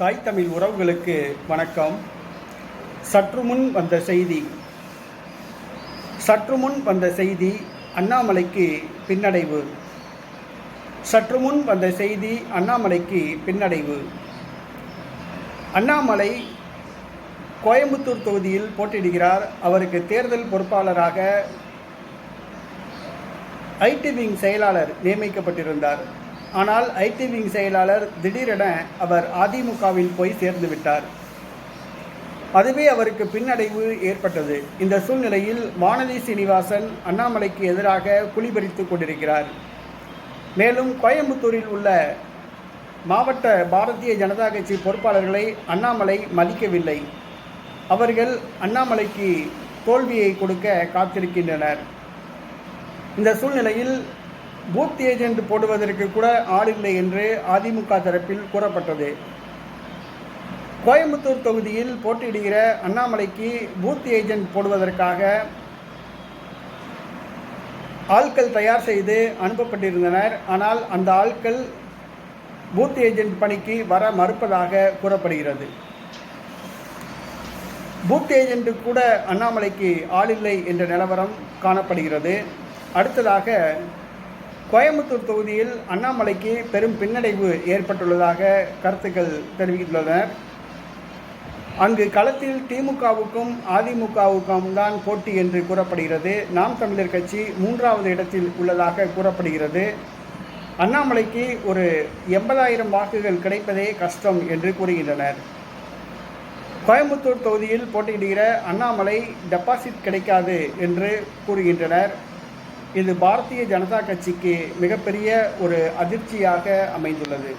தாய் தமிழ் உறவுகளுக்கு வணக்கம். சற்றுமுன் வந்த செய்தி அண்ணாமலைக்கு பின்னடைவு. அண்ணாமலை கோயம்புத்தூர் தொகுதியில் போட்டியிடுகிறார். அவருக்கு தேர்தல் பொறுப்பாளராக ஐடி விங் செயலாளர் நியமிக்கப்பட்டிருந்தார். ஆனால் ஐடி விங் செயலாளர் திடீரென அவர் அதிமுகவில் போய் சேர்ந்து விட்டார். அதுவே அவருக்கு பின்னடைவு ஏற்பட்டது. இந்த சூழ்நிலையில் வானதி சீனிவாசன் அண்ணாமலைக்கு எதிராக குளிபறித்து கொண்டிருக்கிறார். மேலும் கோயம்புத்தூரில் உள்ள மாவட்ட பாரதிய ஜனதா கட்சி பொறுப்பாளர்களை அண்ணாமலை மதிக்கவில்லை. அவர்கள் அண்ணாமலைக்கு தோல்வியை கொடுக்க காத்திருக்கின்றனர். இந்த சூழ்நிலையில் பூத் ஏஜென்ட் போடுவதற்கு கூட ஆள் இல்லை என்று அதிமுக தரப்பில் கூறப்பட்டது. கோயம்புத்தூர் தொகுதியில் போட்டியிடுகிற அண்ணாமலைக்கு பூத் ஏஜென்ட் போடுவதற்காக ஆட்கள் தயார் செய்து அனுப்பப்பட்டிருந்தனர். ஆனால் அந்த ஆட்கள் பூத் ஏஜென்ட் பணிக்கு வர மறுப்பதாக கூறப்படுகிறது. பூத் ஏஜென்ட் கூட அண்ணாமலைக்கு ஆள் இல்லை என்ற நிலவரம் காணப்படுகிறது. அடுத்ததாக கோயம்புத்தூர் தொகுதியில் அண்ணாமலைக்கு பெரும் பின்னடைவு ஏற்பட்டுள்ளதாக கருத்துக்கள் தெரிவித்துள்ளனர். அங்கு களத்தில் திமுகவுக்கும் அதிமுகவுக்கும் தான் போட்டி என்று கூறப்படுகிறது. நாம் தமிழர் கட்சி 3வது இடத்தில் உள்ளதாக கூறப்படுகிறது. அண்ணாமலைக்கு ஒரு 80,000 வாக்குகள் கிடைப்பதே கஷ்டம் என்று கூறுகின்றனர். கோயம்புத்தூர் தொகுதியில் போட்டியிடுகிற அண்ணாமலை டெபாசிட் கிடைக்காது என்று கூறுகின்றனர். இது பாரதிய ஜனதா கட்சிக்கு மிகப்பெரிய ஒரு அதிர்ச்சியாக அமைந்துள்ளது.